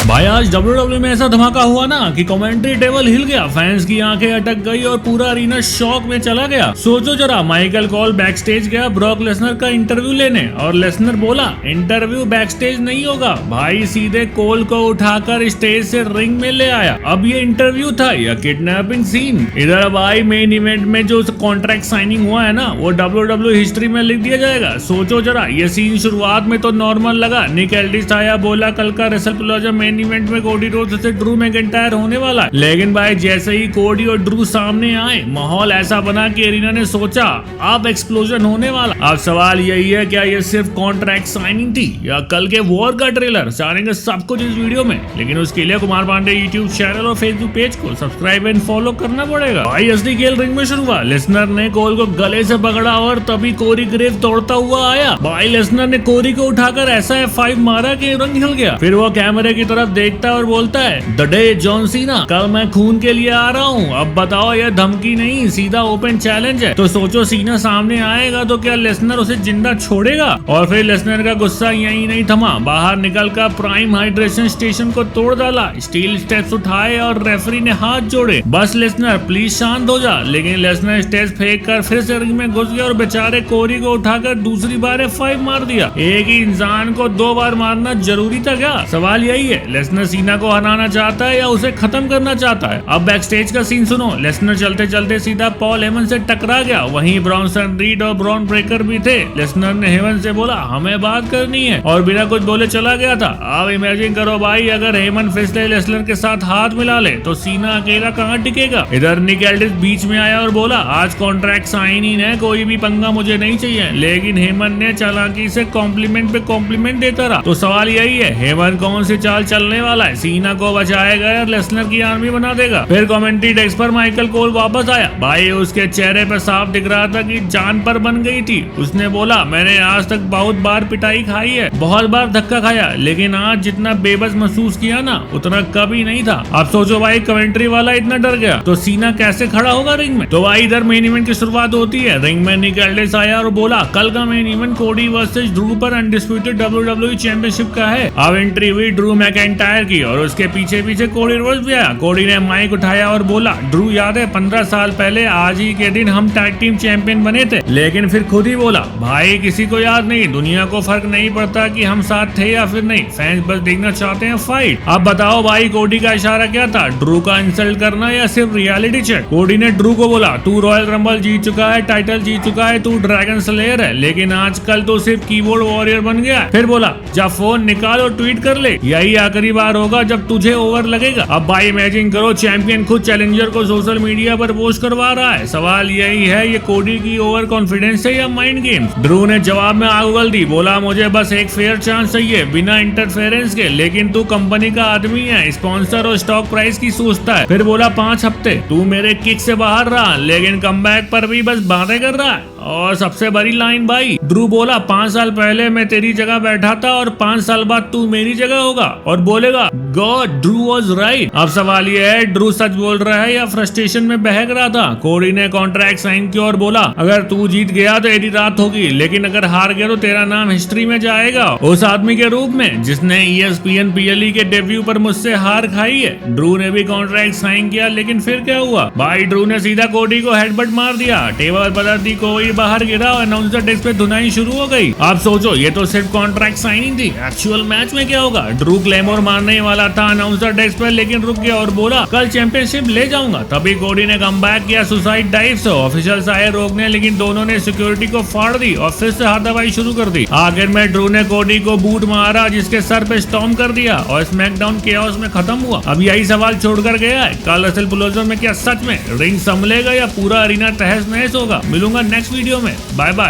भाई आज WWE में ऐसा धमाका हुआ ना कि कमेंट्री टेबल हिल गया, फैंस की आंखें अटक गई और पूरा अरीना शॉक में चला गया। सोचो जरा, माइकल कॉल बैक स्टेज गया ब्रॉक लेसनर का इंटरव्यू लेने और लेसनर बोला इंटरव्यू बैक स्टेज नहीं होगा। भाई सीधे कोल को उठाकर स्टेज से रिंग में ले आया। अब ये इंटरव्यू था या किडनैपिंग सीन? इधर भाई मेन इवेंट में जो कॉन्ट्रैक्ट साइनिंग हुआ है ना, वो WWE हिस्ट्री में लिख दिया जाएगा। सोचो जरा, ये सीन शुरुआत में तो नॉर्मल लगा। निक एल्डिस आया, बोला कल का रेसलप्लोजा मेन इवेंट में कोडी रोड्स से ड्रू मैकिंटायर होने वाला है। लेकिन भाई जैसे ही कोडी और ड्रू सामने आए, माहौल ऐसा बना कि एरिना ने सोचा अब एक्सप्लोजन होने वाला। अब सवाल यही है, क्या ये सिर्फ कॉन्ट्रैक्ट साइनिंग थी या कल के वॉर का ट्रेलर? जानेंगे सब कुछ इस वीडियो में, लेकिन उसके लिए कुमार पांडे यूट्यूब चैनल और फेसबुक पेज को सब्सक्राइब एंड फॉलो करना पड़ेगा। भाई असली खेल रिंग में शुरू हुआ। लेसनर ने कोल को गले से पकड़ा और तभी कोरी ग्रेव तोड़ता हुआ आया। भाई लेसनर ने कोरी को उठाकर ऐसा F5 मारा कि रंग हिल गया। फिर वो कैमरे की तरफ देखता है और बोलता है द डे जॉन सीना, कल मैं खून के लिए आ रहा हूँ। अब बताओ, यह धमकी नहीं सीधा ओपन चैलेंज है। तो सोचो सीना सामने आएगा तो क्या लेसनर उसे जिंदा छोड़ेगा? और फिर लेसनर का गुस्सा यही नहीं थमा, बाहर निकल कर प्राइम हाइड्रेशन स्टेशन को तोड़ डाला, स्टील स्टेप्स उठाए और रेफरी ने हाथ जोड़े, बस लेसनर प्लीज शांत हो जा। लेकिन लेसनर स्टेज फेंक कर फिर से रिंग में घुस गया और बेचारे कोरी को उठाकर दूसरी बार F5 मार दिया। एक ही इंसान को 2 बार मारना जरूरी था क्या? सवाल यही है, लेसनर सीना को हराना चाहता है या उसे खत्म करना चाहता है? अब बैक स्टेज का सीन सुनो। लेसनर चलते चलते सीधा पॉल हेमन से टकरा गया। वहीं ब्रॉन्सन रीड और ब्रॉन ब्रेकर भी थे। लेसनर ने हेमन से बोला हमें बात करनी है और बिना कुछ बोले चला गया था। अब इमेजिन करो भाई, अगर हेमन फिर से लेसनर के साथ हाथ मिला ले तो सीना अकेला कहाँ टिकेगा? इधर निक एल्डिस बीच में आया और बोला आज कॉन्ट्रैक्ट साइनिंग है, कोई भी पंगा मुझे नहीं चाहिए। लेकिन हेमन ने चालाकी से कॉम्प्लीमेंट पे कॉम्प्लीमेंट देता रहा। तो सवाल यही है, हेमन कौन सी चाल चलने वाला है? सीना को बचाएगा या लेसनर की आर्मी बना देगा? फिर कमेंट्री डेस्क पर माइकल कोल वापस आया। भाई उसके चेहरे पर साफ दिख रहा था कि जान पर बन गई थी। उसने बोला मैंने आज तक बहुत बार पिटाई खाई है, बहुत बार धक्का खाया, लेकिन आज जितना बेबस महसूस किया ना उतना कभी नहीं था। अब सोचो भाई, कमेंट्री वाला इतना डर गया तो सीना कैसे खड़ा होगा रिंग में? तो भाई इधर मेन इवेंट की शुरुआत होती है। रिंग में निक एल्डिस आया और बोला कल का मेन इवेंट कोडी वर्सेस ड्रू पर अनडिस्प्यूटेड WWE चैंपियनशिप का है। अब एंट्री हुई ड्रू मैकिंटायर की और उसके पीछे पीछे कोडी रोड्स भी आया। कोडी ने माइक उठाया और बोला ड्रू याद है 15 साल पहले आज ही के दिन हम टैग टीम चैंपियन बने थे? लेकिन फिर खुद ही बोला भाई किसी को याद नहीं, दुनिया को फर्क नहीं पड़ता कि हम साथ थे या फिर नहीं, फैंस बस देखना चाहते हैं फाइट। अब बताओ भाई कोडी का इशारा क्या था? ड्रू का इंसल्ट करना या सिर्फ रियलिटी चेक? कोडी ने ड्रू को बोला तू रॉयल रंबल जीत चुका है, टाइटल जीत चुका है, तू ड्रैगन स्लेयर है, लेकिन आजकल तो सिर्फ कीबोर्ड वॉरियर बन गया है। फिर बोला जा फोन निकाल और ट्वीट कर ले, यही आखिरी बार होगा जब तुझे ओवर लगेगा। अब भाई इमेजिन करो, चैंपियन खुद चैलेंजर को सोशल मीडिया पर पोस्ट करवा रहा है। सवाल यही है, ये कोडी की ओवर कॉन्फिडेंस है या माइंड गेम्स? ड्रू ने जवाब में आग उगल दी, बोला मुझे बस एक फेयर चांस चाहिए बिना इंटरफेरेंस के, लेकिन तू कंपनी का आदमी है, स्पॉन्सर और स्टॉक प्राइस की सोचता है। फिर बोला 5 हफ्ते तू मेरे किक से बाहर रहा, लेकिन कमबैक पर भी बस बातें कर रहा है। और सबसे बड़ी लाइन भाई, ड्रू बोला 5 साल पहले मैं तेरी जगह बैठा था और 5 साल बाद तू मेरी जगह होगा, और बोलेगा गॉड ड्रू वाज राइट। अब सवाल ये है, ड्रू सच बोल रहा है या फ्रस्ट्रेशन में बहक रहा था? कोडी ने कॉन्ट्रैक्ट साइन किया और बोला अगर तू जीत गया तो तेरी रात होगी, लेकिन अगर हार गया तो तेरा नाम हिस्ट्री में जाएगा उस आदमी के रूप में जिसने ESPN PLE के डेब्यू पर मुझसे हार खाई है। ड्रू ने भी कॉन्ट्रैक्ट साइन किया, लेकिन फिर क्या हुआ भाई? ड्रू ने सीधा कोडी को हेडबट मार दिया, टेबल बदल दी, कोई बाहर गिरा और अनाउंसर डेस्क पे धुनाई शुरू हो गई। आप सोचो, ये तो सिर्फ कॉन्ट्रैक्ट साइनिंग थी, एक्चुअल मैच में क्या होगा? ड्रू क्लेमोर मारने वाला था अनाउंसर डेस्क पे, लेकिन रुक गया और बोला कल चैंपियनशिप ले जाऊंगा। तभी कोडी ने कमबैक किया सुसाइड डाइव से। ऑफिशियल्स आए रोकने, लेकिन दोनों ने सिक्योरिटी को फाड़ दी और फिर से हाथापाई शुरू कर दी। आखिर में ड्रू ने कोडी को बूट मारा जिसके सर पे स्टॉर्म कर दिया और स्मैकडाउन केओस में खत्म हुआ। अब यही सवाल छोड़कर गया है, कल रेसलप्लोजा में क्या सच में रिंग संभलेगा या पूरा अरीना तहस नहस होगा? मिलूंगा नेक्स्ट वीडियो में, बाय बाय।